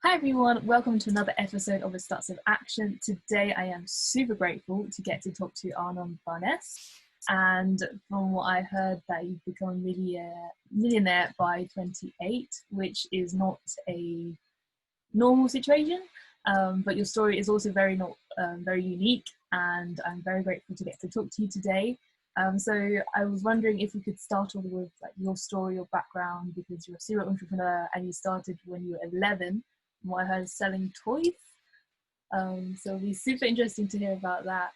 Hi everyone, welcome to another episode of It Starts With Action. Today I am super grateful to get to talk to Arnon Barnes, and from what I heard that you've become a millionaire by 28, which is not a normal situation, but your story is also very unique, and I'm very grateful to get to talk to you today. So I was wondering if you could start off with your story, your background, because you're a serial entrepreneur and you started when you were 11. From what I heard, selling toys. So it'll be super interesting to hear about that.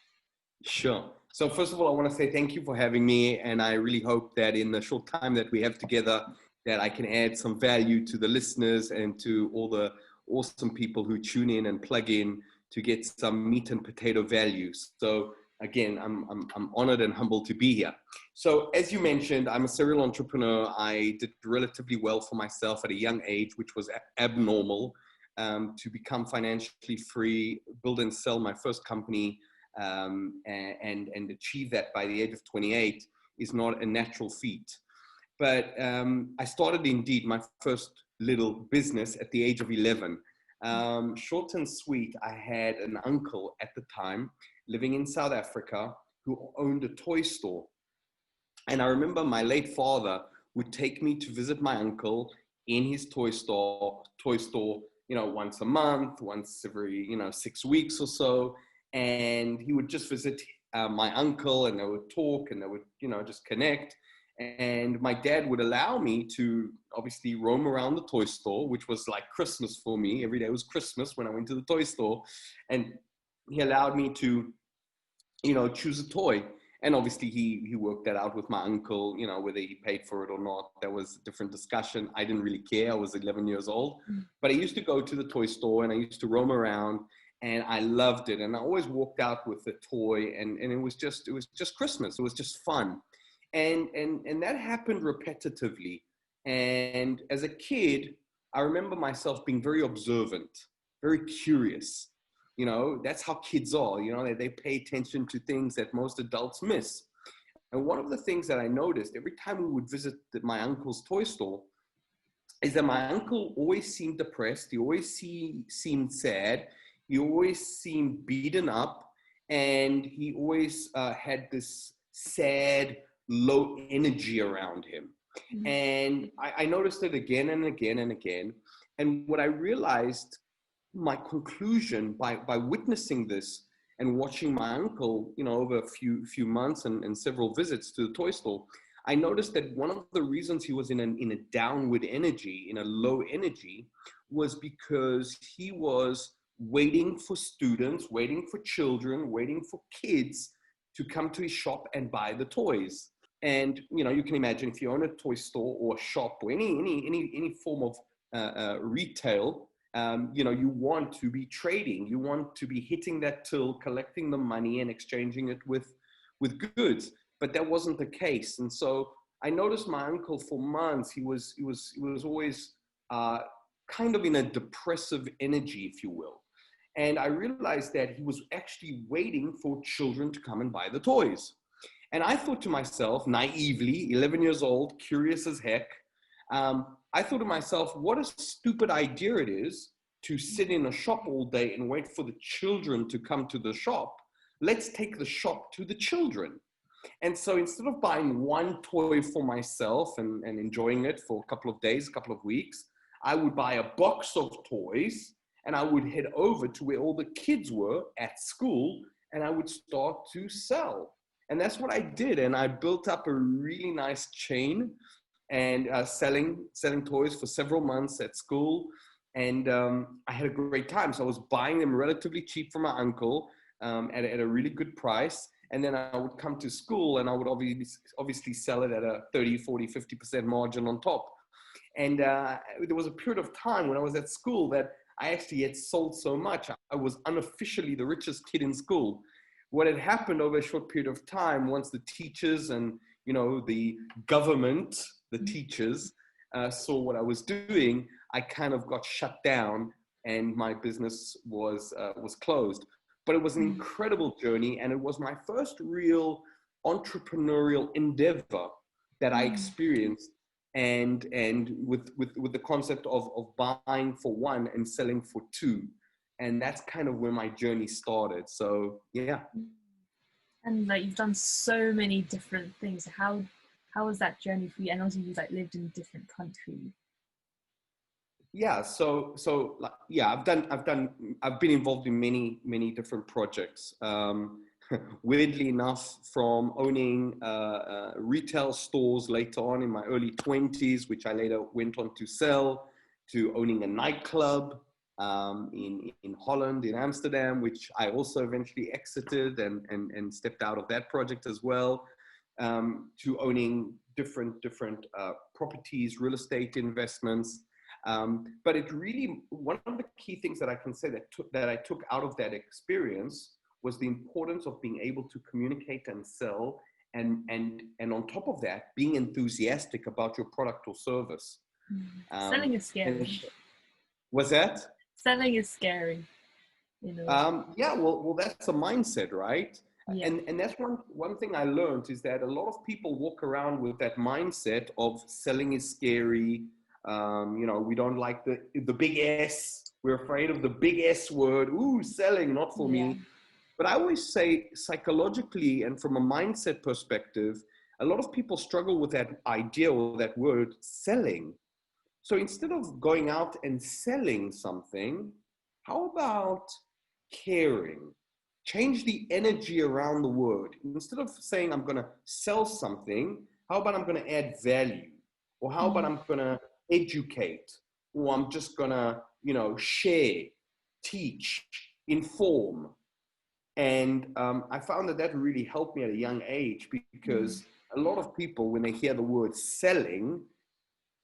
Sure. So first of all, I want to say thank you for having me. And I really hope that in the short time that we have together, that I can add some value to the listeners and to all the awesome people who tune in and plug in to get some meat and potato values. So again, I'm honored and humbled to be here. So as you mentioned, I'm a serial entrepreneur. I did relatively well for myself at a young age, which was abnormal, to become financially free, build and sell my first company, and achieve that by the age of 28 is not a natural feat. But I started indeed my first little business at the age of 11. Short and sweet, I had an uncle at the time living in South Africa who owned a toy store. And I remember my late father would take me to visit my uncle in his toy store, once a month, once every, 6 weeks or so. And he would just visit my uncle, and they would talk, and they would, just connect. And my dad would allow me to obviously roam around the toy store, which was like Christmas for me. Every day was Christmas when I went to the toy store. And he allowed me to, choose a toy. And obviously he worked that out with my uncle, whether he paid for it or not. That was a different discussion. I didn't really care. I was 11 years old. But I used to go to the toy store and I used to roam around, and I loved it. And I always walked out with a toy, and it was just Christmas. It was just fun. And that happened repetitively. And as a kid, I remember myself being very observant, very curious. That's how kids are. They pay attention to things that most adults miss. And one of the things that I noticed every time we would visit my uncle's toy store is that my uncle always seemed depressed. He always seemed sad. He always seemed beaten up. And he always had this sad, low energy around him. Mm-hmm. And I noticed it again and again and again. And what I realized, my conclusion by witnessing this and watching my uncle, over a few months and several visits to the toy store, I noticed that one of the reasons he was in a downward energy, in a low energy, was because he was waiting for students, waiting for children, waiting for kids to come to his shop and buy the toys. And, you can imagine if you own a toy store or a shop or any form of retail, you want to be trading. You want to be hitting that till, collecting the money and exchanging it with goods. But that wasn't the case. And so I noticed my uncle for months, he was always kind of in a depressive energy, if you will. And I realized that he was actually waiting for children to come and buy the toys. And I thought to myself, naively, 11 years old, curious as heck, I thought to myself, what a stupid idea it is to sit in a shop all day and wait for the children to come to the shop. Let's take the shop to the children. And so instead of buying one toy for myself and enjoying it for a couple of days, a couple of weeks, I would buy a box of toys and I would head over to where all the kids were at school, and I would start to sell. And that's what I did. And I built up a really nice chain and selling toys for several months at school. And I had a great time. So I was buying them relatively cheap from my uncle at a really good price. And then I would come to school and I would obviously sell it at a 30, 40, 50% margin on top. And there was a period of time when I was at school that I actually had sold so much. I was unofficially the richest kid in school. What had happened over a short period of time, once the teachers and, the government, the teachers saw what I was doing, I kind of got shut down and my business was closed. But it was an incredible journey, and it was my first real entrepreneurial endeavor that I experienced. and with the concept of buying for one and selling for two. And that's kind of where my journey started. So yeah. And like you've done so many different things. How was that journey for you? And also you like lived in different countries. Yeah, so like, yeah, I've been involved in many different projects. Weirdly enough, from owning retail stores later on in my early 20s, which I later went on to sell, to owning a nightclub in Holland, in Amsterdam, which I also eventually exited and stepped out of that project as well, to owning different properties, real estate investments. But it really, one of the key things that I can say that I took out of that experience was the importance of being able to communicate and sell, and on top of that, being enthusiastic about your product or service. Selling is scary. Was that? Selling is scary. Yeah, well, that's a mindset, right? Yeah. And that's one thing I learned, is that a lot of people walk around with that mindset of selling is scary. We don't like the big S. We're afraid of the big S word. Ooh, selling, not for me. But I always say, psychologically and from a mindset perspective, a lot of people struggle with that idea or that word selling. So instead of going out and selling something, how about caring? Change the energy around the word. Instead of saying I'm going to sell something, how about I'm going to add value? Or how about I'm going to educate? Or I'm just going to, share, teach, inform. And I found that really helped me at a young age, because a lot of people, when they hear the word selling,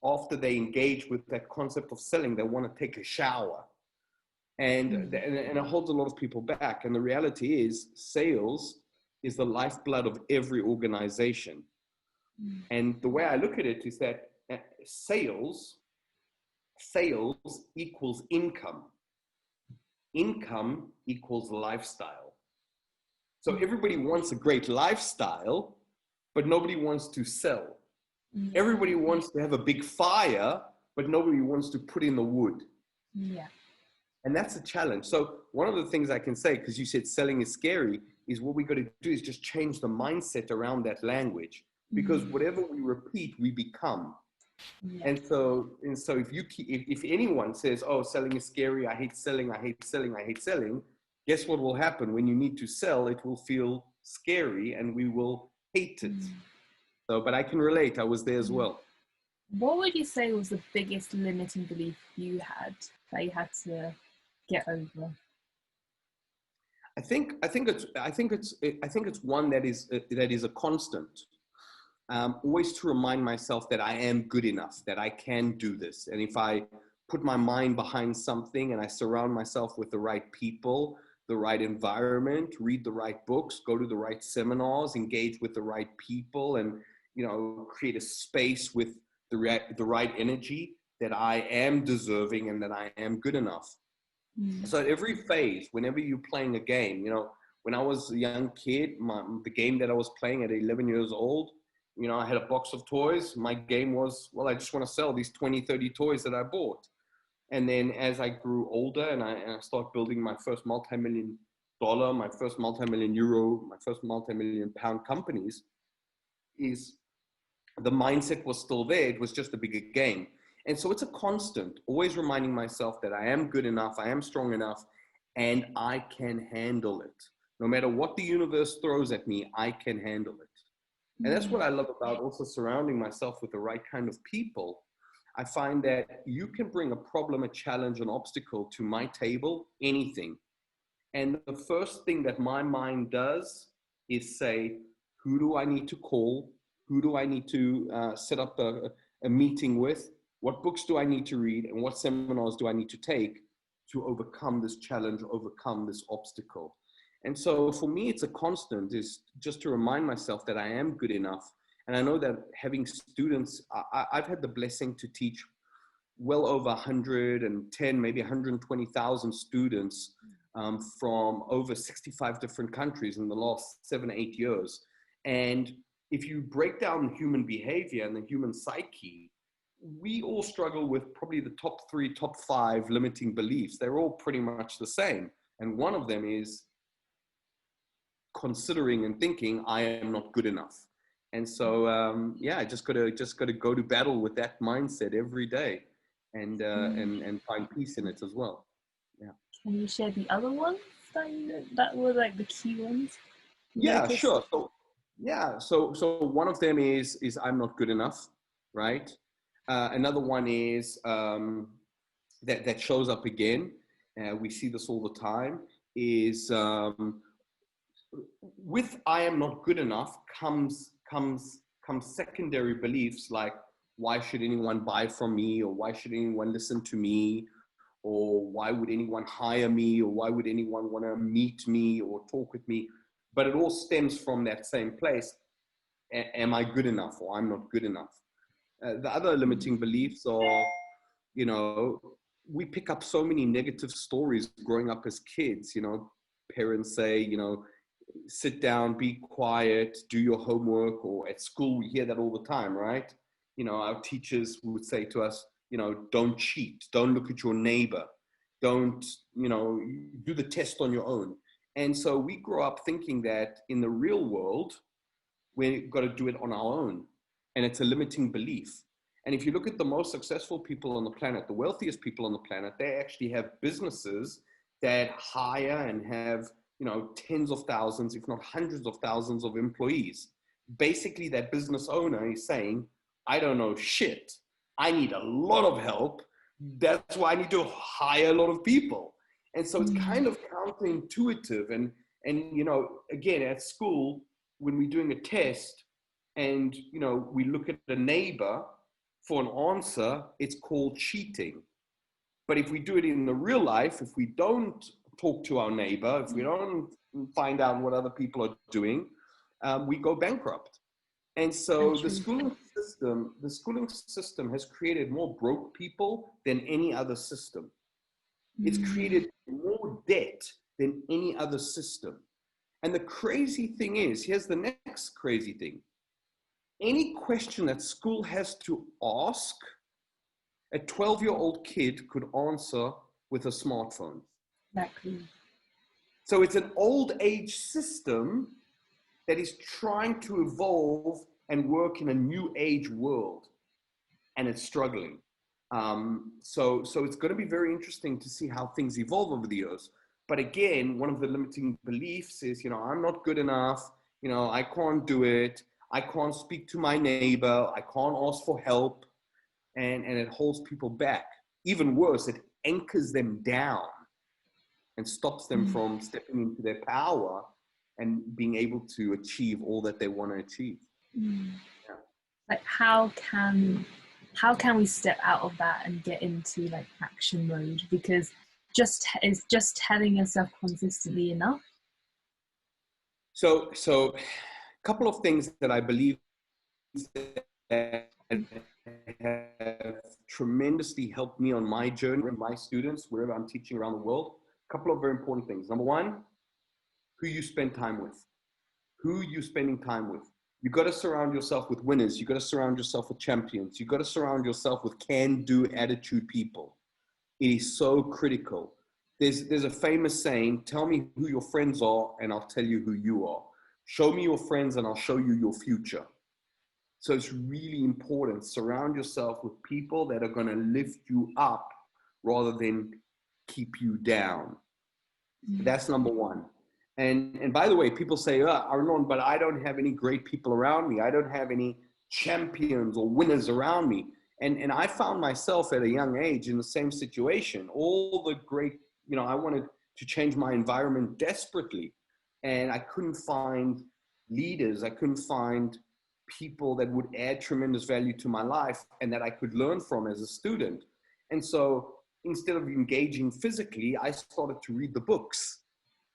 after they engage with that concept of selling, they want to take a shower. And it holds a lot of people back. And the reality is, sales is the lifeblood of every organization. And the way I look at it is that sales equals income. Income equals lifestyle. So everybody wants a great lifestyle, but nobody wants to sell. Everybody wants to have a big fire, but nobody wants to put in the wood. Yeah. And that's a challenge. So one of the things I can say, because you said selling is scary, is what we got to do is just change the mindset around that language. Because whatever we repeat, we become. Yeah. And so if anyone says, "Oh, selling is scary. I hate selling. I hate selling. I hate selling," guess what will happen when you need to sell? It will feel scary, and we will hate it. So, but I can relate. I was there as well. What would you say was the biggest limiting belief you had that you had to get over? I think it's one that is a constant. Always to remind myself that I am good enough, that I can do this. And if I put my mind behind something and I surround myself with the right people, the right environment, read the right books, go to the right seminars, engage with the right people, and create a space with the right energy, that I am deserving and that I am good enough. So at every phase, whenever you're playing a game, when I was a young kid, the game that I was playing at 11 years old, I had a box of toys. My game was, well, I just want to sell these 20, 30 toys that I bought. And then as I grew older and I started building my first multi-million dollar, my first multi-million euro, my first multi-million pound companies, is the mindset was still there. It was just a bigger game. And so it's a constant, always reminding myself that I am good enough, I am strong enough, and I can handle it. No matter what the universe throws at me, I can handle it. And that's what I love about also surrounding myself with the right kind of people. I find that you can bring a problem, a challenge, an obstacle to my table, anything. And the first thing that my mind does is say, who do I need to call? Who do I need to set up a meeting with? What books do I need to read? And what seminars do I need to take to overcome this challenge, overcome this obstacle? And so for me, it's a constant, is just to remind myself that I am good enough. And I know that having students, I've had the blessing to teach well over 110, maybe 120,000 students from over 65 different countries in the last 7 or 8 years. And if you break down human behavior and the human psyche, we all struggle with probably the top 3, top 5 limiting beliefs. They're all pretty much the same. And one of them is considering and thinking, I am not good enough. And so, I just gotta go to battle with that mindset every day, and find peace in it as well. Yeah. Can you share the other ones that were like the key ones? Yeah, sure. So one of them is I'm not good enough, right? Another one is that shows up again. We see this all the time. Is with I am not good enough comes secondary beliefs like, why should anyone buy from me, or why should anyone listen to me, or why would anyone hire me, or why would anyone want to meet me or talk with me? But it all stems from that same place. Am I good enough, or I'm not good enough? The other limiting beliefs are, we pick up so many negative stories growing up as kids. Parents say, sit down, be quiet, do your homework, or at school we hear that all the time, right? Our teachers would say to us, don't cheat, don't look at your neighbor, don't, do the test on your own. And so we grow up thinking that in the real world, we've got to do it on our own. And it's a limiting belief. And if you look at the most successful people on the planet, the wealthiest people on the planet, they actually have businesses that hire and have, tens of thousands, if not hundreds of thousands of employees. Basically, that business owner is saying, I don't know shit. I need a lot of help. That's why I need to hire a lot of people. And so it's kind of counterintuitive. And again, at school, when we're doing a test and, we look at a neighbor for an answer, it's called cheating. But if we do it in the real life, if we don't talk to our neighbor, if we don't find out what other people are doing, we go bankrupt. And so the schooling system has created more broke people than any other system. It's created more debt than any other system. And the crazy thing is, here's the next crazy thing. Any question that school has to ask, a 12-year-old kid could answer with a smartphone. Exactly. So it's an old age system that is trying to evolve and work in a new age world, and it's struggling. So it's going to be very interesting to see how things evolve over the years. But again, one of the limiting beliefs is, I'm not good enough. I can't do it. I can't speak to my neighbor. I can't ask for help. And it holds people back. Even worse, it anchors them down and stops them from stepping into their power and being able to achieve all that they want to achieve. Yeah. Like how can we step out of that and get into like action mode? Because is just telling yourself consistently enough? So a couple of things that I believe that have tremendously helped me on my journey with my students, wherever I'm teaching around the world. A couple of very important things. Number one, who you spend time with. Who you spending time with. You got to surround yourself with winners. You got to surround yourself with champions. You got to surround yourself with can-do attitude people. It is so critical. There's a famous saying, tell me who your friends are and I'll tell you who you are. Show me your friends and I'll show you your future. So it's really important. Surround yourself with people that are going to lift you up rather than keep you down. That's number one. And by the way, people say, Arnon, but I don't have any great people around me. I don't have any champions or winners around me. And I found myself at a young age in the same situation. All the great, I wanted to change my environment desperately. And I couldn't find leaders. I couldn't find people that would add tremendous value to my life and that I could learn from as a student. And so instead of engaging physically, I started to read the books.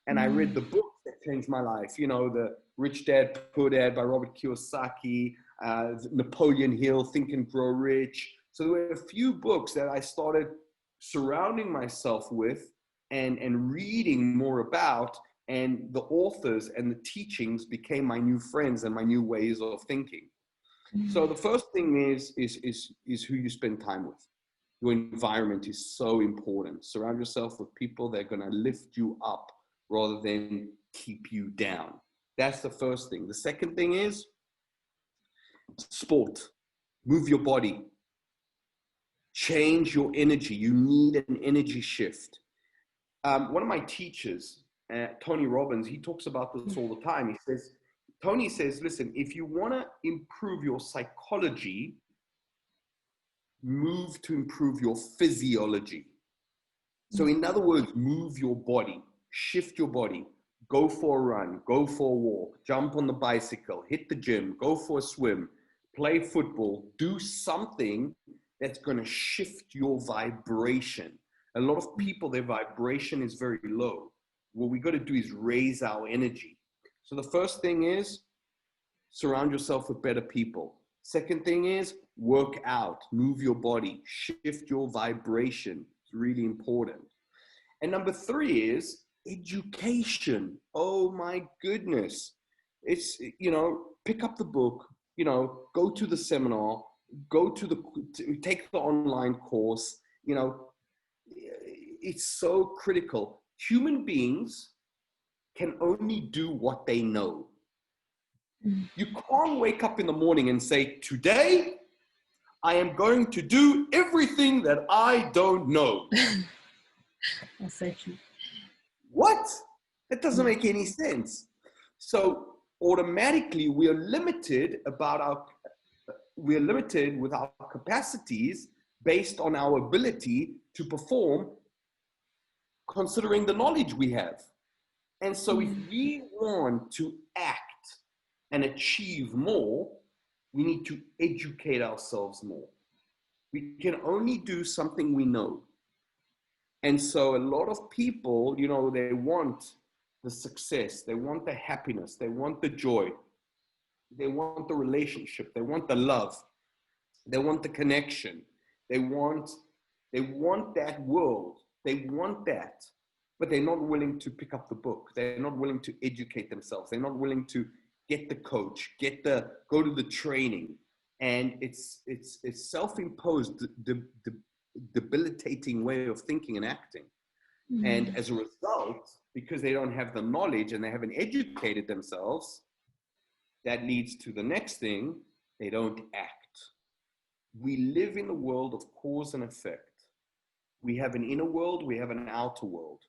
And I read the books that changed my life. The Rich Dad, Poor Dad by Robert Kiyosaki, Napoleon Hill, Think and Grow Rich. So there were a few books that I started surrounding myself with and reading more about. And the authors and the teachings became my new friends and my new ways of thinking. So the first thing is who you spend time with. Your environment is so important. Surround yourself with people that are going to lift you up rather than keep you down. That's the first thing. The second thing is sport. Move your body. Change your energy. You need an energy shift. One of my teachers, Tony Robbins, he talks about this all the time. Tony says, listen, if you want to improve your psychology, move to improve your physiology. So in other words, move your body, shift your body, go for a run, go for a walk, jump on the bicycle, hit the gym, go for a swim, play football, do something that's going to shift your vibration. A lot of people, their vibration is very low. What we got to do is raise our energy. So the first thing is surround yourself with better people. Second thing is work out, move your body, shift your vibration. It's really important. And number 3 is education. Oh my goodness. It's, pick up the book, go to the seminar, take the online course, it's so critical. Human beings can only do what they know. You can't wake up in the morning and say, today, I am going to do everything that I don't know. That's so true. What? That doesn't make any sense. So automatically we are limited with our capacities based on our ability to perform considering the knowledge we have. And so if we want to act and achieve more, we need to educate ourselves more. We can only do something we know. And so a lot of people, they want the success, they want the happiness, they want the joy, they want the relationship, they want the love, they want the connection, they want that world, they want that, but they're not willing to pick up the book. They're not willing to educate themselves. They're not willing to get the coach, go to the training. And it's self-imposed, debilitating way of thinking and acting. And as a result, because they don't have the knowledge and they haven't educated themselves, that leads to the next thing, they don't act. We live in the world of cause and effect. We have an inner world, we have an outer world.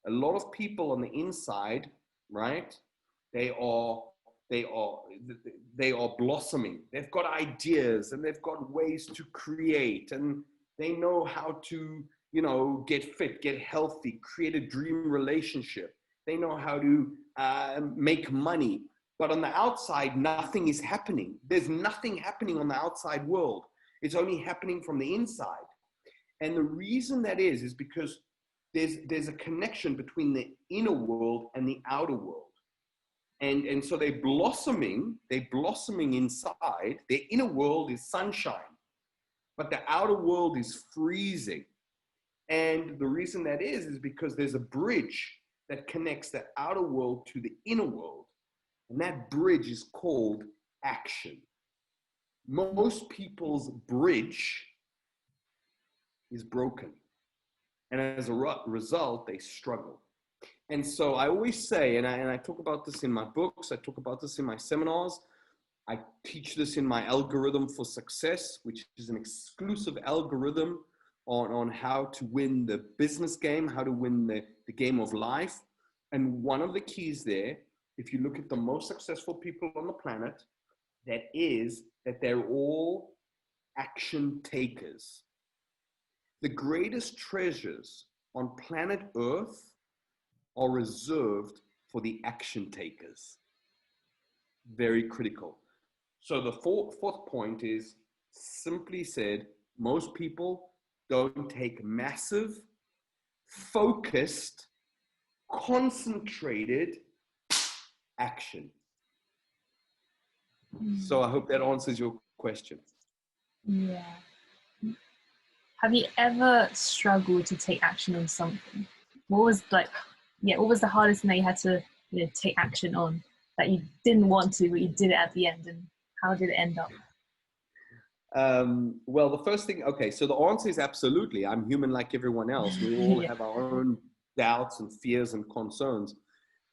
A lot of people on the inside, right? They are blossoming. They've got ideas and they've got ways to create, and they know how to, get fit, get healthy, create a dream relationship. They know how to make money. But on the outside, nothing is happening. There's nothing happening on the outside world. It's only happening from the inside. And the reason that is because there's a connection between the inner world and the outer world. And so they're blossoming inside. Their inner world is sunshine, but the outer world is freezing. And the reason that is because there's a bridge that connects the outer world to the inner world. And that bridge is called action. Most people's bridge is broken. And as a result, they struggle. And so I always say, and I talk about this in my books, I talk about this in my seminars, I teach this in my algorithm for success, which is an exclusive algorithm on how to win the business game, how to win the game of life. And one of the keys there, if you look at the most successful people on the planet, that they're all action takers. The greatest treasures on planet Earth are reserved for the action takers. Very critical. So the fourth point is, simply said, most people don't take massive, focused, concentrated action. So I hope that answers your question. Yeah. Have you ever struggled to take action on something? What was the hardest thing that you had to take action on that you didn't want to, but you did it at the end, and how did it end up? Well, the first thing, okay, so the answer is absolutely. I'm human like everyone else. We all Yeah. have our own doubts and fears and concerns.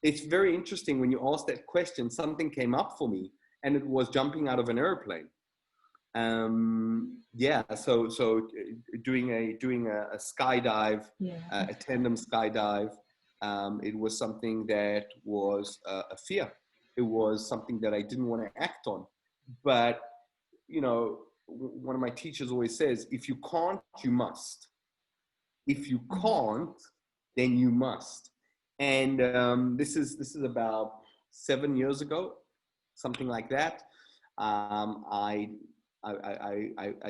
It's very interesting when you asked that question, something came up for me, and it was jumping out of an airplane. Yeah, so doing a skydive, Yeah. a tandem skydive. It was something that was a fear. It was something that I didn't want to act on. But you know, one of my teachers always says, if you can't, you must. If you can't, then you must. And this is about 7 years ago, something like that. I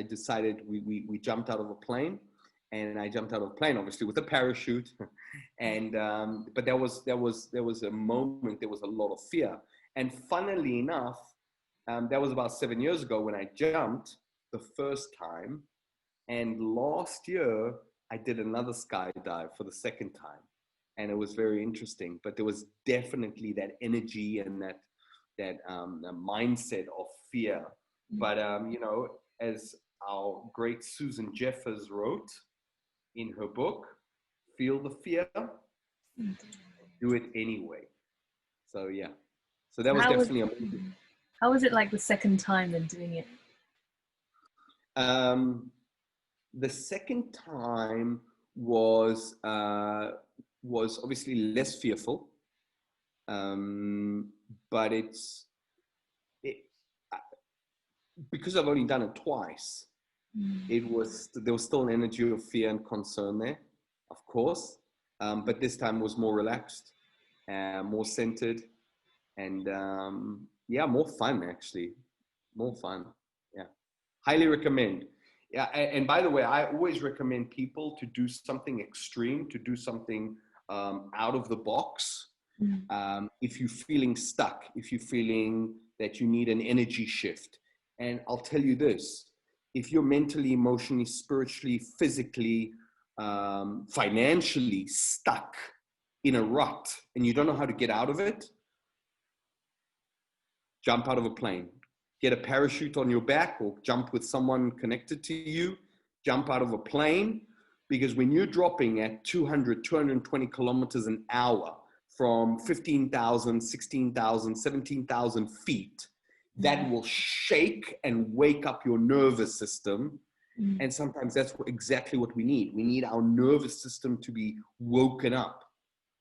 decided we jumped out of a plane, and I jumped out of a plane, obviously with a parachute. And but there was a moment, there was a lot of fear. And funnily enough, that was about 7 years ago when I jumped the first time. And last year, I did another skydive for the second time. And it was very interesting. But there was definitely that energy and that mindset of fear. But, as our great Susan Jeffers wrote in her book, feel the fear, do it anyway. So, yeah. So that was How was definitely amazing. how was it like the second time then doing it? The second time was obviously less fearful, but it, because I've only done it twice. There was still an energy of fear and concern there, of course, but this time was more relaxed, more centered, and more fun actually, more fun. Yeah, highly recommend. Yeah, and by the way, I always recommend people to do something extreme, to do something out of the box. If you're feeling stuck, if you're feeling that you need an energy shift. And I'll tell you this, if you're mentally, emotionally, spiritually, physically, financially stuck in a rut and you don't know how to get out of it, jump out of a plane. Get a parachute on your back or jump with someone connected to you, jump out of a plane, because when you're dropping at 200, 220 kilometers an hour from 15,000, 16,000, 17,000 feet, that will shake and wake up your nervous system. And sometimes that's exactly what we need. We need our nervous system to be woken up.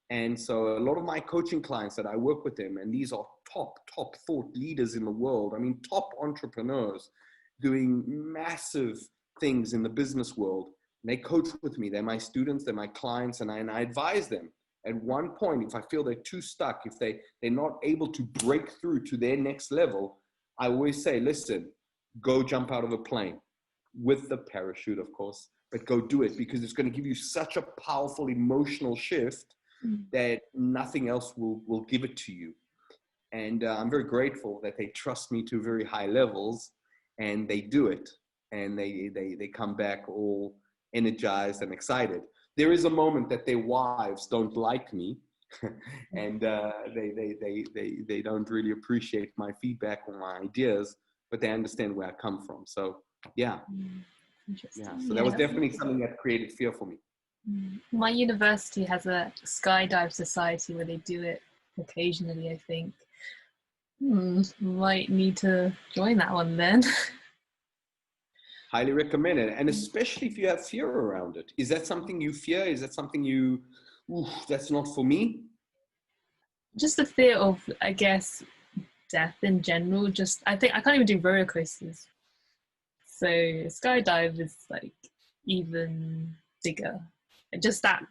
And so a lot of my coaching clients that I work with them, and these are top thought leaders in the world. I mean, top entrepreneurs doing massive things in the business world. And they coach with me. They're my students, they're my clients, and I advise them. At one point, if I feel they're too stuck, if they're not able to break through to their next level, I always say, listen, go jump out of a plane with the parachute, of course, but go do it, because it's going to give you such a powerful emotional shift that nothing else will give it to you. And I'm very grateful that they trust me to very high levels, and they do it, and they come back all energized and excited. There is a moment that their wives don't like me, and they don't really appreciate my feedback or my ideas, but they understand where I come from. So yeah. So that was definitely something that created fear for me. My university has a skydive society where they do it occasionally, I think. Might need to join that one then. Highly recommend it. And especially if you have fear around it. Is that something you fear? Is that something that's not for me? Just the fear of, I guess, death in general. Just, I think I can't even do roller coasters. So skydive is like even bigger. Just that.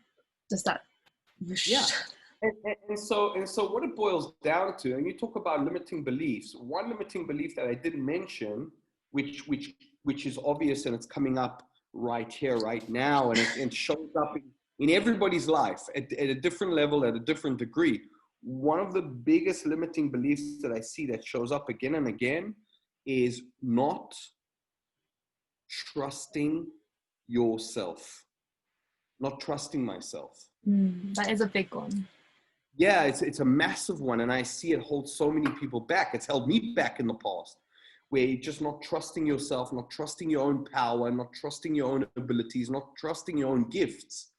Yeah. And so what it boils down to, and you talk about limiting beliefs. One limiting belief that I didn't mention, which is obvious, and it's coming up right here, right now, and it shows up in everybody's life at a different level, at a different degree. One of the biggest limiting beliefs that I see that shows up again and again is not trusting yourself, not trusting myself. That is a big one. Yeah, it's a massive one, and I see it hold so many people back. It's held me back in the past, where you're just not trusting yourself, not trusting your own power, not trusting your own abilities, not trusting your own gifts.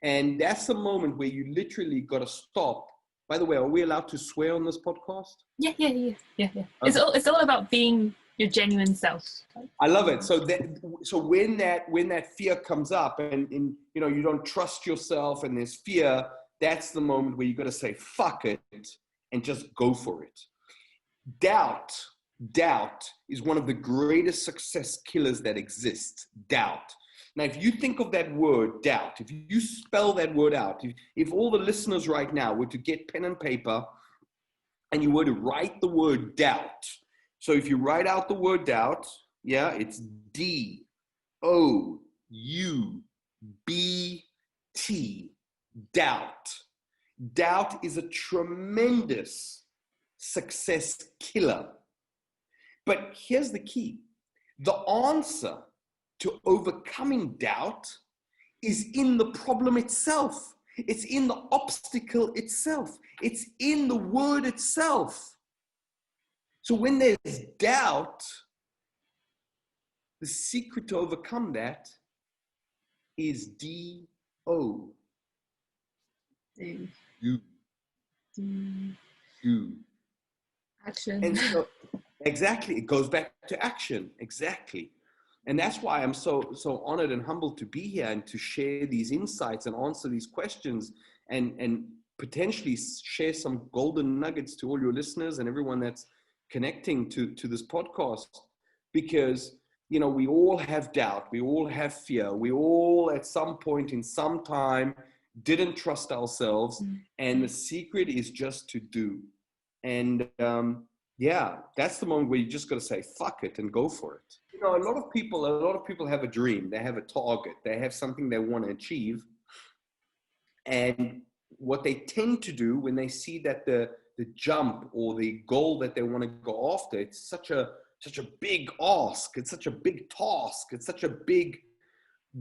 And that's the moment where you literally got to stop. By the way, are we allowed to swear on this podcast? Yeah. Okay. It's all about being your genuine self. I love it. So when that fear comes up and you know, you don't trust yourself and there's fear, that's the moment where you got to say, fuck it, and just go for it. Doubt is one of the greatest success killers that exist. Doubt. Now, if you think of that word, doubt, if you spell that word out, if all the listeners right now were to get pen and paper and you were to write the word doubt. So if you write out the word doubt, yeah, it's D-O-U-B-T, doubt. Doubt is a tremendous success killer. But here's the key. The answer to overcoming doubt is in the problem itself. It's in the obstacle itself. It's in the word itself. So when there's doubt, the secret to overcome that is D-O. Do. Action. And so, exactly, it goes back to action. Exactly. And that's why I'm so honored and humbled to be here and to share these insights and answer these questions and potentially share some golden nuggets to all your listeners and everyone that's connecting to this podcast. Because, you know, we all have doubt. We all have fear. We all, at some point in some time, didn't trust ourselves. And the secret is just to do. And yeah, that's the moment where you just got to say, fuck it, and go for it. You know, a lot of people have a dream. They have a target. They have something they want to achieve. And what they tend to do when they see that the jump or the goal that they want to go after, it's such a big ask. It's such a big task. It's such a big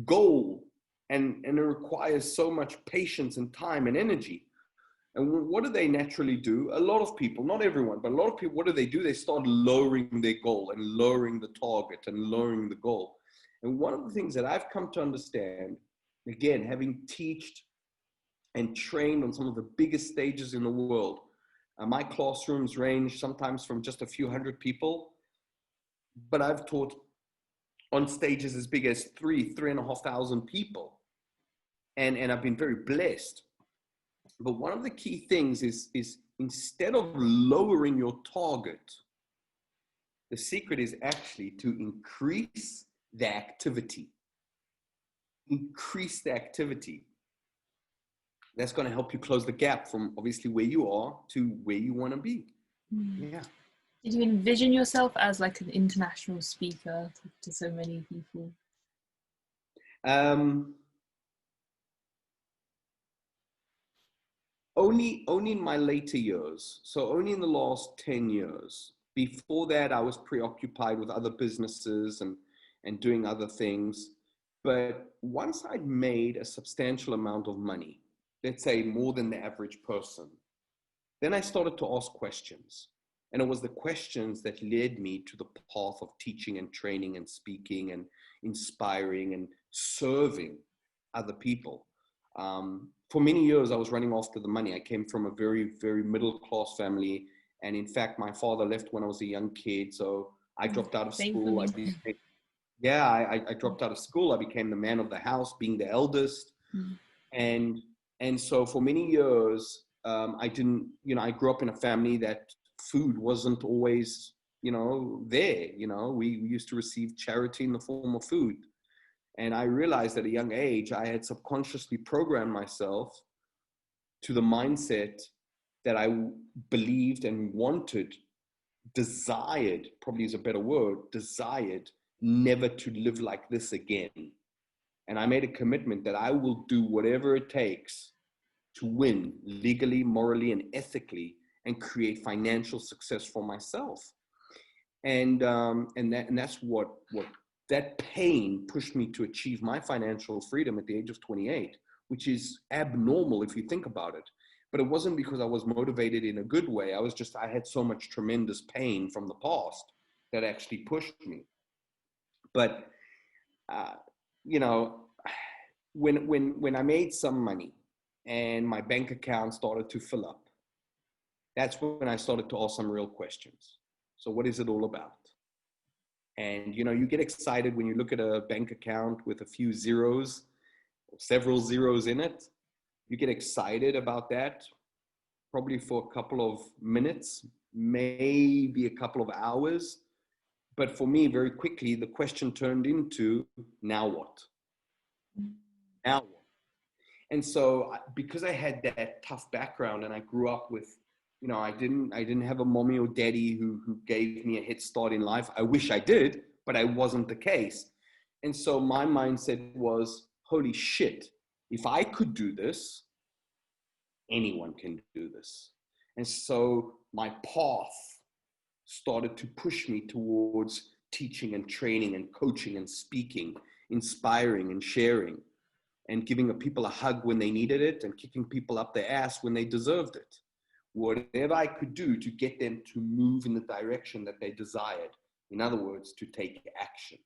goal. And it requires so much patience and time and energy. And what do they naturally do? A lot of people, not everyone, but a lot of people, what do? They start lowering their goal and lowering the target and lowering the goal. And one of the things that I've come to understand, again, having taught and trained on some of the biggest stages in the world, my classrooms range sometimes from just a few hundred people, but I've taught on stages as big as 3,500 people. And I've been very blessed. But one of the key things is instead of lowering your target, the secret is actually to increase the activity. Increase the activity. That's going to help you close the gap from obviously where you are to where you want to be. Yeah. Did you envision yourself as like an international speaker to so many people? Only in my later years. So only in the last 10 years. Before that, I was preoccupied with other businesses and doing other things. But once I'd made a substantial amount of money, let's say more than the average person, then I started to ask questions. And it was the questions that led me to the path of teaching and training and speaking and inspiring and serving other people. For many years, I was running after the money. I came from a very, very middle-class family. And in fact, my father left when I was a young kid. So I dropped out of school. I dropped out of school. I became the man of the house, being the eldest. And so for many years, I grew up in a family that food wasn't always, there. We used to receive charity in the form of food. And I realized at a young age, I had subconsciously programmed myself to the mindset that I believed and wanted, desired, probably is a better word, desired never to live like this again. And I made a commitment that I will do whatever it takes to win legally, morally, and ethically and create financial success for myself. And that's what that pain pushed me to achieve my financial freedom at the age of 28, which is abnormal if you think about it. But it wasn't because I was motivated in a good way. I had so much tremendous pain from the past that actually pushed me. But, you know, when I made some money and my bank account started to fill up, that's when I started to ask some real questions. So what is it all about? And, you know, you get excited when you look at a bank account with a few zeros, several zeros in it. You get excited about that, probably for a couple of minutes, maybe a couple of hours. But for me, very quickly, the question turned into, now what? Now what? And so because I had that tough background and I grew up with, you know, I didn't have a mommy or daddy who gave me a head start in life. I wish I did, but I wasn't the case. And so my mindset was, holy shit, if I could do this, anyone can do this. And so my path started to push me towards teaching and training and coaching and speaking, inspiring and sharing, and giving people a hug when they needed it and kicking people up their ass when they deserved it. Whatever I could do to get them to move in the direction that they desired. In other words, to take action.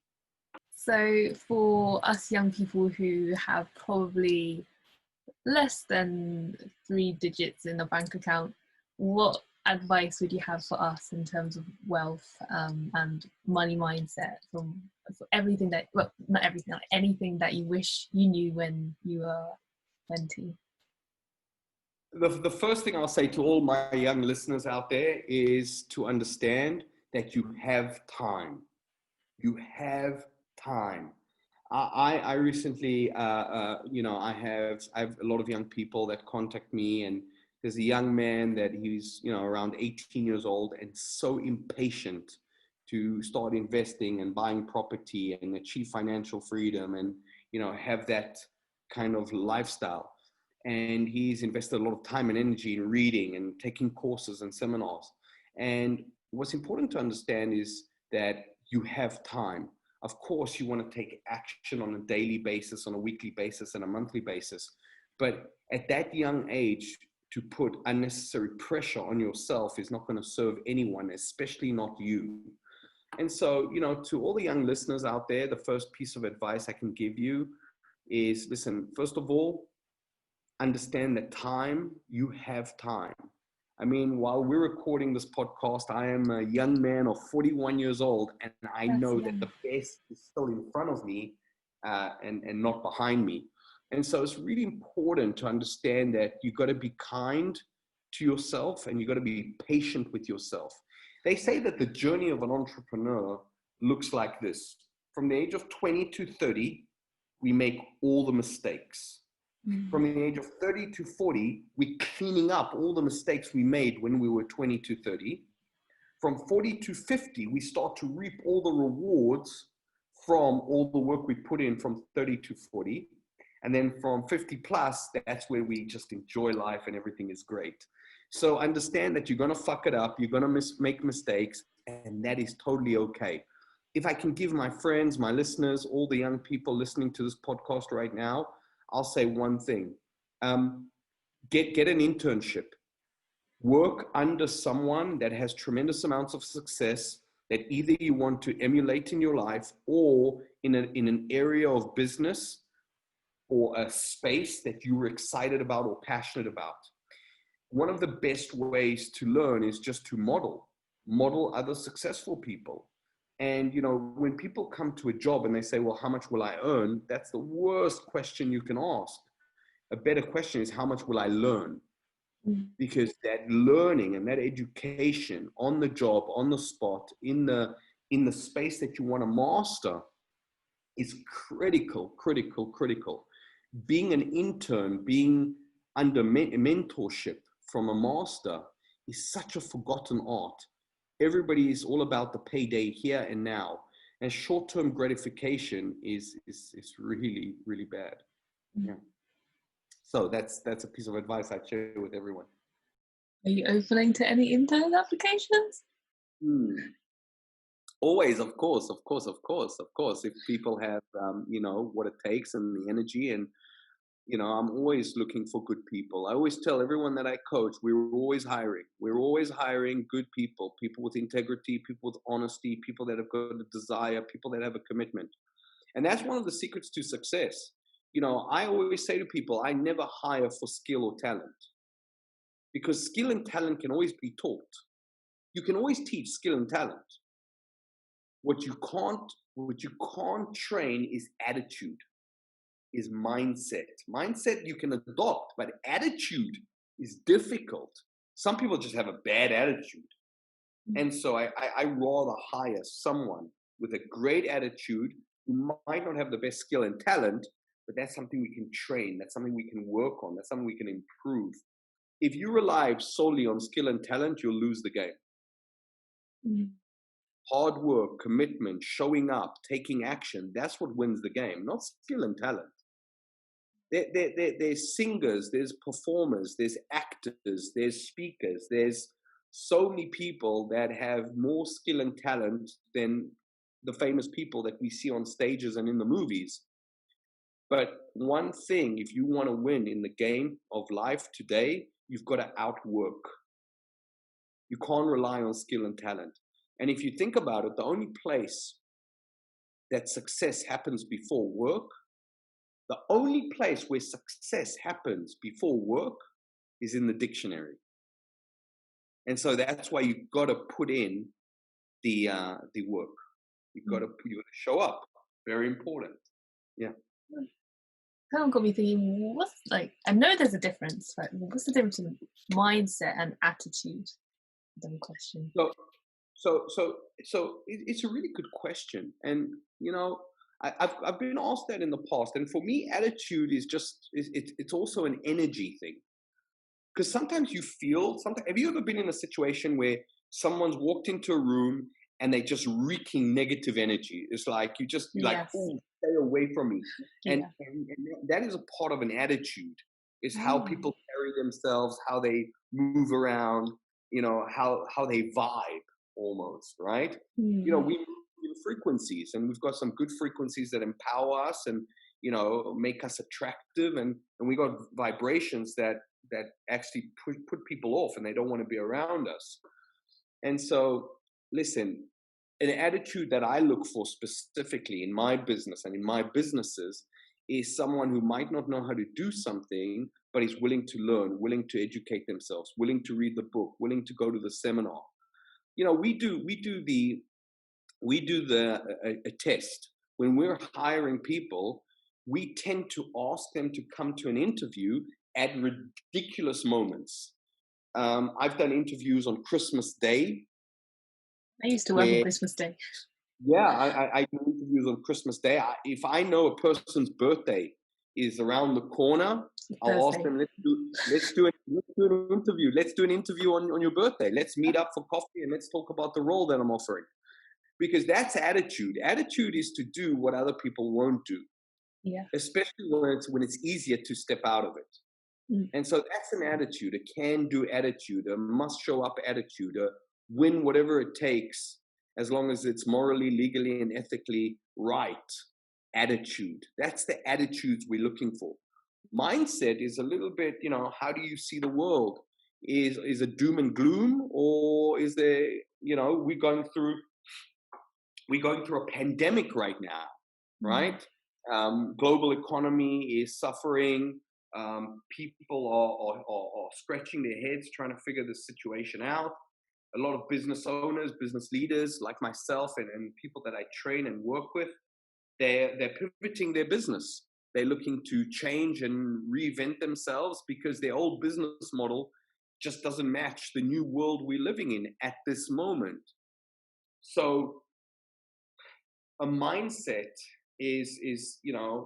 So for us young people who have probably less than 3 digits in a bank account, what advice would you have for us in terms of wealth and money mindset for everything that, well, not everything, like anything that you wish you knew when you were 20? The first thing I'll say to all my young listeners out there is to understand that you have time. You have time. I recently, you know, I have a lot of young people that contact me, and there's a young man that he's, you know, around 18 years old and so impatient to start investing and buying property and achieve financial freedom and, you know, have that kind of lifestyle. And he's invested a lot of time and energy in reading and taking courses and seminars. And what's important to understand is that you have time. Of course, you want to take action on a daily basis, on a weekly basis, and a monthly basis. But at that young age, to put unnecessary pressure on yourself is not going to serve anyone, especially not you. And so, you know, to all the young listeners out there, the first piece of advice I can give you is, listen, first of all, understand that you have time. I mean, while we're recording this podcast, I am a young man of 41 years old, and I know that the best is still in front of me and not behind me. And so it's really important to understand that you've got to be kind to yourself and you've got to be patient with yourself. They say that the journey of an entrepreneur looks like this. From the age of 20 to 30, we make all the mistakes. From the age of 30 to 40, we're cleaning up all the mistakes we made when we were 20 to 30. From 40 to 50, we start to reap all the rewards from all the work we put in from 30 to 40. And then from 50 plus, that's where we just enjoy life and everything is great. So understand that you're going to fuck it up. You're going to make mistakes, and that is totally okay. If I can give my friends, my listeners, all the young people listening to this podcast right now, I'll say one thing. Get an internship. Work under someone that has tremendous amounts of success that either you want to emulate in your life or in an area of business or a space that you're excited about or passionate about. One of the best ways to learn is just to model other successful people. And, you know, when people come to a job and they say, well, how much will I earn? That's the worst question you can ask. A better question is, how much will I learn? Because that learning and that education on the job, on the spot, in the space that you want to master is critical. Being an intern, being under mentorship from a master is such a forgotten art. Everybody is all about the payday here and now, and short-term gratification is really, really bad. Yeah. So that's a piece of advice I share with everyone. Are you opening to any intern applications? Always, of course. If people have, you know, what it takes and the energy, and I'm always looking for good people. I always tell everyone that I coach, we're always hiring. We're always hiring good people, people with integrity, people with honesty, people that have got a desire, people that have a commitment. And that's one of the secrets to success. I always say to people, I never hire for skill or talent, because skill and talent can always be taught. You can always teach skill and talent. What you can't train is attitude, is mindset. Mindset you can adopt, but attitude is difficult. Some people just have a bad attitude. And so I rather hire someone with a great attitude who might not have the best skill and talent, but that's something we can train. That's something we can work on. That's something we can improve. If you rely solely on skill and talent, you'll lose the game. Mm. Hard work, commitment, showing up, taking action, that's what wins the game, not skill and talent. There's singers, there's performers, there's actors, there's speakers, there's so many people that have more skill and talent than the famous people that we see on stages and in the movies. But one thing, if you want to win in the game of life today, you've got to outwork. You can't rely on skill and talent. And if you think about it, the only place that success happens before work, the only place where success happens before work is in the dictionary. And so that's why you've got to put in the work. You've got to show up. Very important. Yeah. Kind of got me thinking, I know there's a difference, right? What's the difference in mindset and attitude? Dumb question. So it's a really good question. And, I've been asked that in the past. And for me, attitude is it's also an energy thing. Because sometimes have you ever been in a situation where someone's walked into a room and they're just reeking negative energy? It's like, you just like, oh, stay away from me. And that is a part of an attitude. It's how people carry themselves, how they move around, how they vibe almost, right? We move in frequencies, and we've got some good frequencies that empower us and, make us attractive. And we got vibrations that actually put people off and they don't want to be around us. And so, listen, an attitude that I look for specifically in my business and in my businesses is someone who might not know how to do something, but is willing to learn, willing to educate themselves, willing to read the book, willing to go to the seminar. We do a test. When we're hiring people, we tend to ask them to come to an interview at ridiculous moments. I've done interviews on Christmas Day. I used to work on Christmas Day. Yeah, I do interviews on Christmas Day. If I know a person's birthday is around the corner, I'll ask them, let's do an interview. Let's do an interview on your birthday. Let's meet up for coffee and let's talk about the role that I'm offering. Because that's attitude. Attitude is to do what other people won't do. Yeah. Especially when it's easier to step out of it. Mm. And so that's an attitude, a can-do attitude, a must-show-up attitude, a win whatever it takes, as long as it's morally, legally, and ethically right attitude. That's the attitudes we're looking for. Mindset is a little bit, how do you see the world? Is it doom and gloom, or is there, we're going through a pandemic right now, right? Global economy is suffering. People are scratching their heads trying to figure this situation out. A lot of business owners, business leaders like myself and people that I train and work with, they're pivoting their business. They're looking to change and reinvent themselves because their old business model just doesn't match the new world we're living in at this moment. So a mindset is I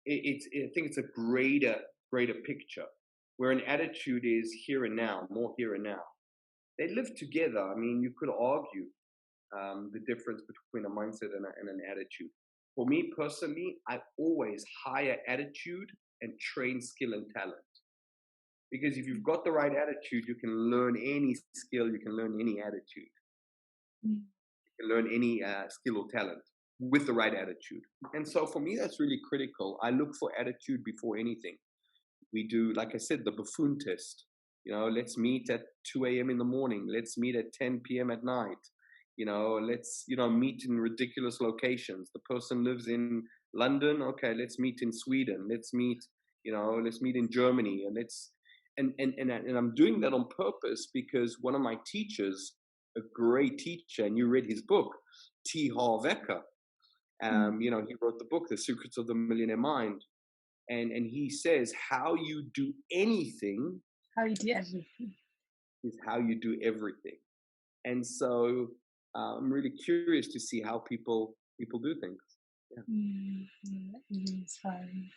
think it's a greater picture, where an attitude is here and now, more here and now. They live together. I mean, you could argue the difference between a mindset and an attitude. For me personally, I always hire attitude and train skill and talent. Because if you've got the right attitude, you can learn any skill, you can learn any attitude. You can learn any skill or talent with the right attitude. And so for me, that's really critical. I look for attitude before anything. We do, like I said, the buffoon test. Let's meet at 2 a.m. in the morning. Let's meet at 10 p.m. at night. Let's, meet in ridiculous locations. The person lives in London. Okay, let's meet in Sweden. Let's meet in Germany. And I'm doing that on purpose because one of my teachers, a great teacher, and you read his book, T. Harv Eker. He wrote the book, The Secrets of the Millionaire Mind. And he says, how you do anything is how you do everything. And so I'm really curious to see how people do things. It's fine.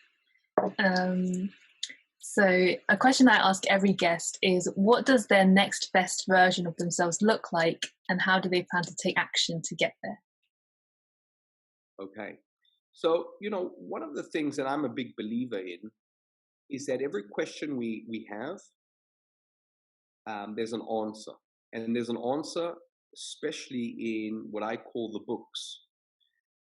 So a question I ask every guest is, what does their next best version of themselves look like, and how do they plan to take action to get there? Okay. So, one of the things that I'm a big believer in is that every question we have, there's an answer. And there's an answer, especially in what I call the books.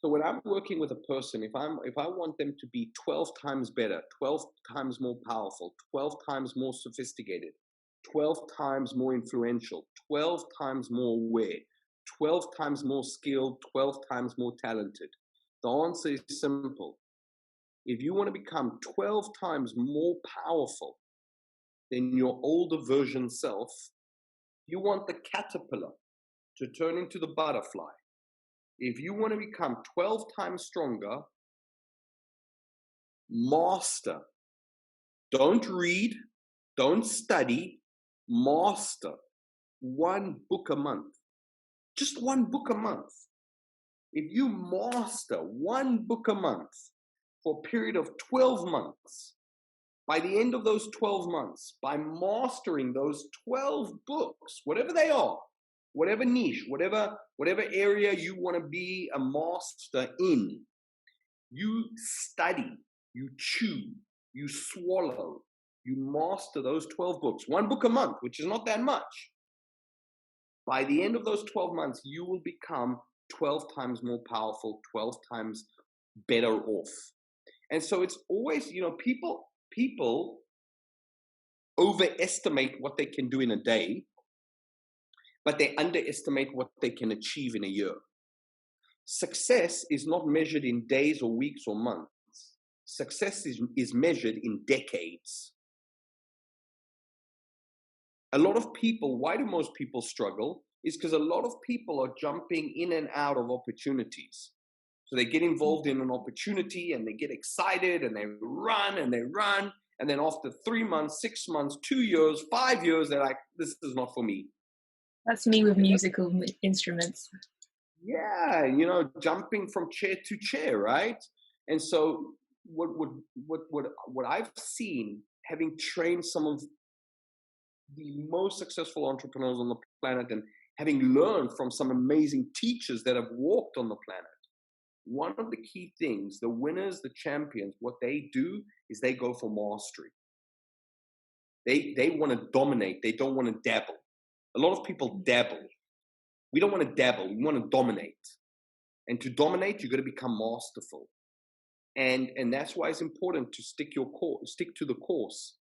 So when I'm working with a person, if I want them to be 12 times better, 12 times more powerful, 12 times more sophisticated, 12 times more influential, 12 times more aware, 12 times more skilled, 12 times more talented, the answer is simple. If you want to become 12 times more powerful than your older version self, you want the caterpillar to turn into the butterfly. If you want to become 12 times stronger, master. Don't read, don't study, master. One book a month. Just one book a month. If you master one book a month for a period of 12 months, by the end of those 12 months, by mastering those 12 books, whatever they are, whatever niche, whatever area you want to be a master in, you study, you chew, you swallow, you master those 12 books, one book a month, which is not that much. By the end of those 12 months, you will become 12 times more powerful, 12 times better off. And so it's always, people overestimate what they can do in a day, but they underestimate what they can achieve in a year. Success is not measured in days or weeks or months. Success is measured in decades. A lot of people, why do most people struggle? Is because a lot of people are jumping in and out of opportunities. So they get involved in an opportunity and they get excited and they run. And then after 3 months, 6 months, 2 years, 5 years, they're like, this is not for me. That's me with musical instruments. Yeah, jumping from chair to chair, right? And so what I've seen, having trained some of the most successful entrepreneurs on the planet and having learned from some amazing teachers that have walked on the planet, one of the key things, the winners, the champions, what they do is they go for mastery. They want to dominate. They don't want to dabble. A lot of people dabble. We don't want to dabble. We want to dominate. And to dominate, you've got to become masterful. And that's why it's important to stick to the course.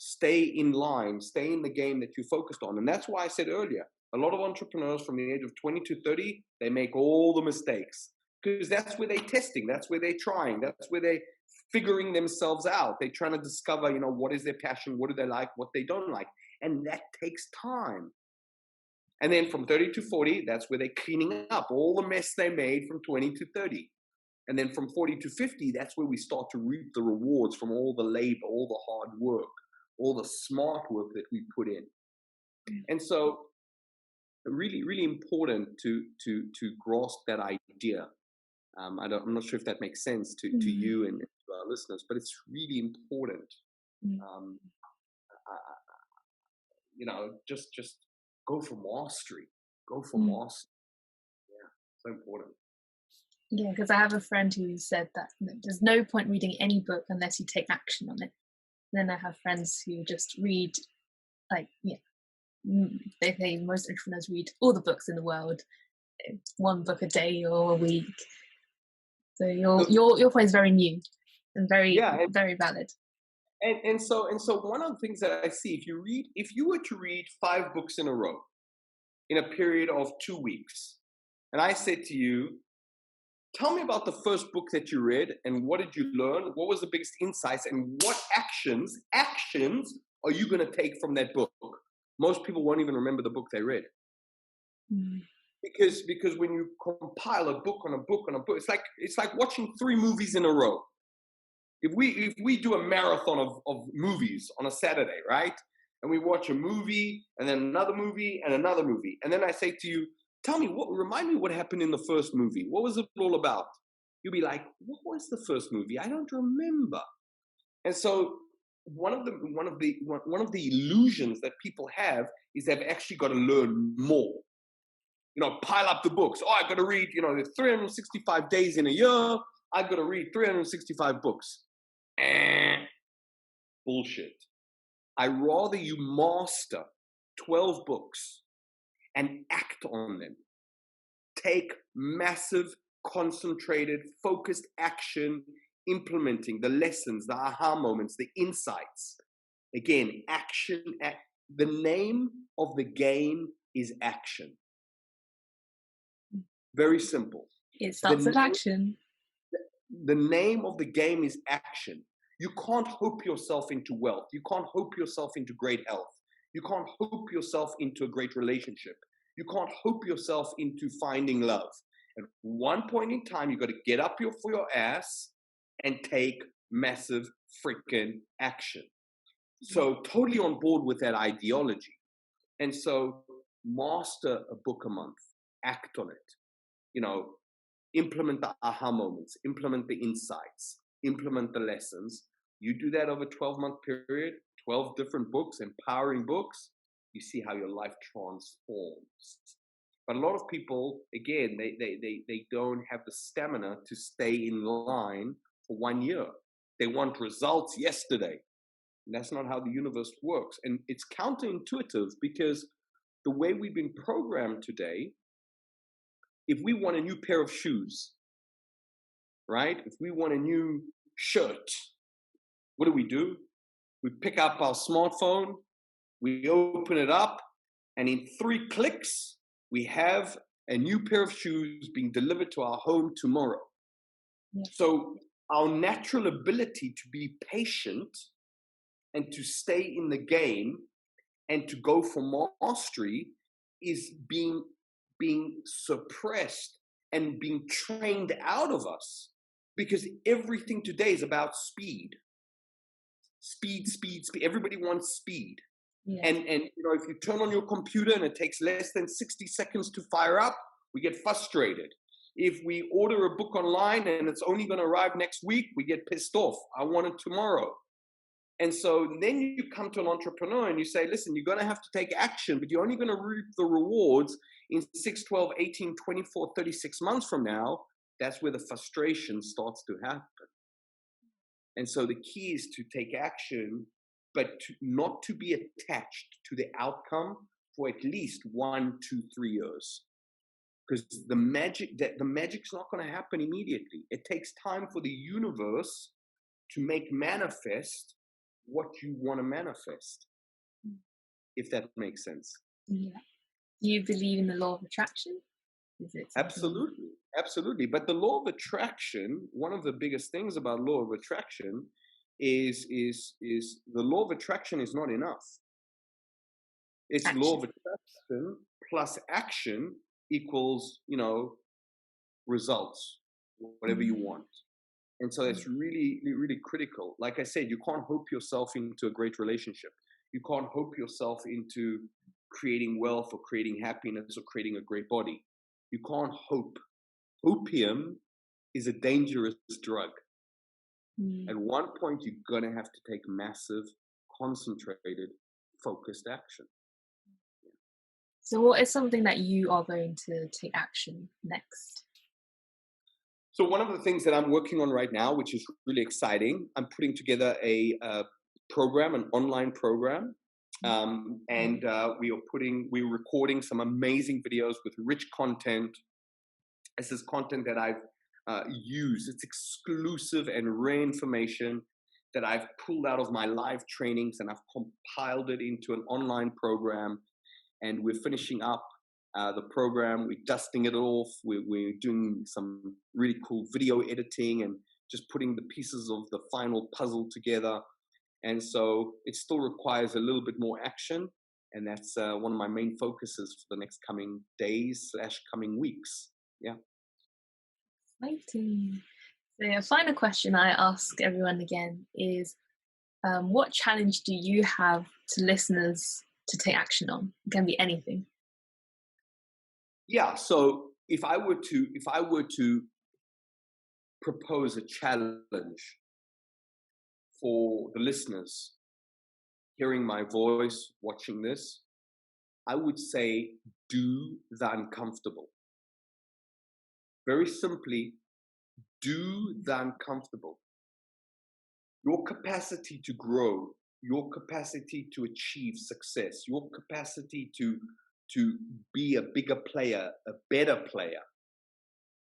Stay in line, stay in the game that you focused on. And that's why I said earlier, a lot of entrepreneurs from the age of 20 to 30, they make all the mistakes because that's where they're testing. That's where they're trying. That's where they're figuring themselves out. They're trying to discover, what is their passion? What do they like? What they don't like? And that takes time. And then from 30 to 40, that's where they're cleaning up all the mess they made from 20 to 30. And then from 40 to 50, that's where we start to reap the rewards from all the labor, all the hard work, all the smart work that we put in. And so really, really important to grasp that idea. I'm not sure if that makes sense to you and to our listeners, but it's really important. Just go for mastery. Go for mastery. Yeah, so important. Yeah, because I have a friend who said that there's no point reading any book unless you take action on it. And then I have friends who just read, they say most entrepreneurs read all the books in the world, one book a day or a week. So your point is very new and very very valid. And so one of the things that I see, if you were to read 5 books in a row in a period of 2 weeks, and I said to you, tell me about the first book that you read and what did you learn? What was the biggest insights and what actions are you going to take from that book? Most people won't even remember the book they read. Mm. Because when you compile a book on a book on a book, it's like watching 3 movies in a row. If we do a marathon of movies on a Saturday, right? And we watch a movie and then another movie and another movie, and then I say to you, remind me what happened in the first movie. What was it all about? You'll be like, what was the first movie? I don't remember. And so one of the illusions that people have is they've actually got to learn more. Pile up the books. Oh, I've got to read, there's 365 days in a year. I've got to read 365 books. Bullshit. I rather you master 12 books and act on them. Take massive, concentrated, focused action, implementing the lessons, the aha moments, the insights. Again, action. The name of the game is action. Very simple. It starts with action. The name of the game is action. You can't hope yourself into wealth. You can't hope yourself into great health. You can't hope yourself into a great relationship. You can't hope yourself into finding love. At one point in time, you got to get up for your ass and take massive freaking action. So totally on board with that ideology. And so master a book a month, act on it, implement the aha moments, implement the insights, implement the lessons. You do that over a 12-month period, 12 different books, empowering books, you see how your life transforms. But a lot of people, again, they don't have the stamina to stay in line for 1 year. They want results yesterday. And that's not how the universe works. And it's counterintuitive because the way we've been programmed today, if we want a new pair of shoes, right? If we want a new shirt, what do? We pick up our smartphone, we open it up, and in 3 clicks, we have a new pair of shoes being delivered to our home tomorrow. Yeah. So our natural ability to be patient and to stay in the game and to go for mastery is being suppressed and being trained out of us, because everything today is about speed. Everybody wants speed. Yeah. And if you turn on your computer and it takes less than 60 seconds to fire up, we get frustrated. If we order a book online and it's only going to arrive next week, we get pissed off. I want it tomorrow. And so then you come to an entrepreneur and you say, listen, you're going to have to take action, but you're only going to reap the rewards in 6, 12, 18, 24, 36 months from now. That's where the frustration starts to happen. And so the key is to take action, but not to be attached to the outcome for at least 1, 2, 3 years. Because the magic's not going to happen immediately. It takes time for the universe to make manifest what you want to manifest, if that makes sense. Yeah. Do you believe in the law of attraction? Absolutely. But the law of attraction, one of the biggest things about law of attraction is the law of attraction is not enough. It's action. Law of attraction plus action equals, results, whatever you want. And so that's really, really critical. Like I said, you can't hope yourself into a great relationship. You can't hope yourself into creating wealth or creating happiness or creating a great body. You can't hope. Opium is a dangerous drug. At one point, you're going to have to take massive, concentrated, focused action. So what is something that you are going to take action next? So one of the things that I'm working on right now, which is really exciting, I'm putting together a program, an online program. And we're recording some amazing videos with rich content. This is content that I've used. It's exclusive and rare information. that I've pulled out of my live trainings, and I've compiled it into an online program. And we're finishing up the program. We're dusting it off. We're doing some really cool video editing and just putting the pieces of the final puzzle together. And so it still requires a little bit more action. And that's one of my main focuses for the next coming days / coming weeks. Yeah. Exciting. So a final question I ask everyone again is, what challenge do you have to listeners to take action on? It can be anything. Yeah. So if I were to propose a challenge for the listeners hearing my voice, watching this, I would say do the uncomfortable. Very simply, do the uncomfortable. Your capacity to grow, your capacity to achieve success, your capacity to be a bigger player, a better player,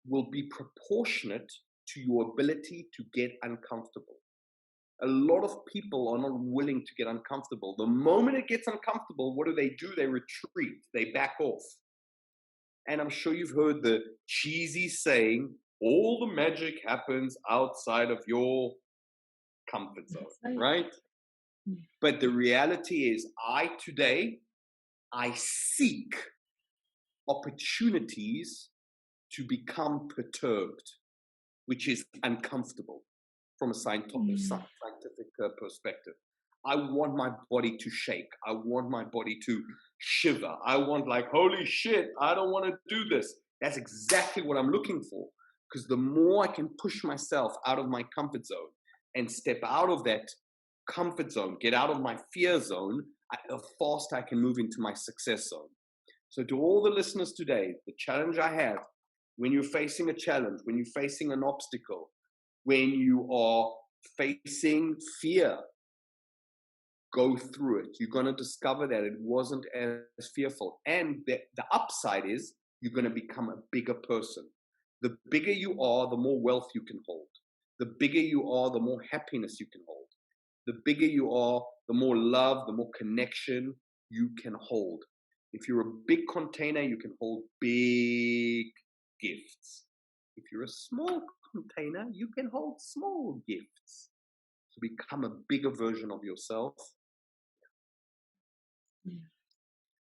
will be proportionate to your ability to get uncomfortable. A lot of people are not willing to get uncomfortable. The moment it gets uncomfortable, what do? They retreat, they back off. And I'm sure you've heard the cheesy saying, all the magic happens outside of your comfort zone, right? But the reality is, today, I seek opportunities to become perturbed, which is uncomfortable from a scientific perspective. I want my body to shake. I want my body to shiver. I want, like, holy shit, I don't want to do this. That's exactly what I'm looking for. Because the more I can push myself out of my comfort zone and step out of that comfort zone, get out of my fear zone, the faster I can move into my success zone. So to all the listeners today, the challenge I have, when you're facing a challenge, when you're facing an obstacle, when you are facing fear, go through it. You're going to discover that it wasn't as fearful. And the upside is you're going to become a bigger person. The bigger you are, the more wealth you can hold. The bigger you are, the more happiness you can hold. The bigger you are, the more love, the more connection you can hold. If you're a big container, you can hold big gifts. If you're a small container, you can hold small gifts. So become a bigger version of yourself.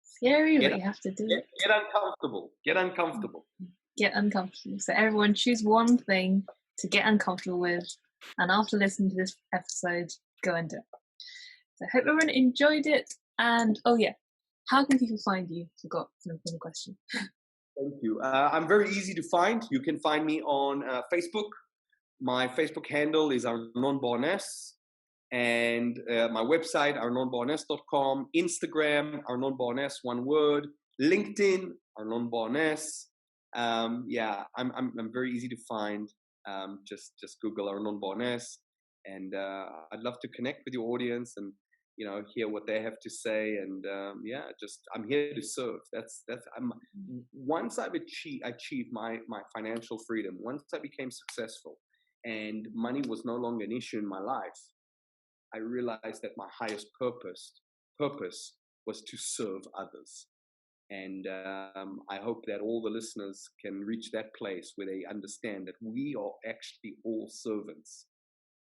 Scary, but you have to do it. Get uncomfortable. Get uncomfortable. Get uncomfortable. So everyone choose one thing to get uncomfortable with, and after listening to this episode, go and do it. So I hope everyone enjoyed it. And oh yeah, how can people find you? Forgot an important question. Thank you. I'm very easy to find. You can find me on Facebook. My Facebook handle is Arnon Barnes, and my website, arnonbarnes.com. Instagram, Arnon Barnes, one word. LinkedIn, Arnon Barnes. Yeah, I'm very easy to find. Just Google Arnon Barnes, and I'd love to connect with your audience and hear what they have to say. And yeah, I'm here to serve. Once I've achieved my financial freedom, once I became successful, and money was no longer an issue in my life, I realized that my highest purpose was to serve others. And I hope that all the listeners can reach that place where they understand that we are actually all servants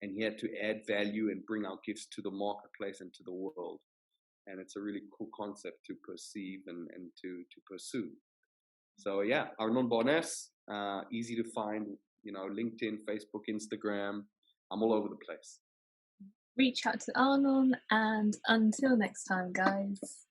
and here to add value and bring our gifts to the marketplace and to the world. And it's a really cool concept to perceive and to pursue. So yeah, Arnon Barnes, easy to find, LinkedIn, Facebook, Instagram. I'm all over the place. Reach out to Arnon, and until next time, guys.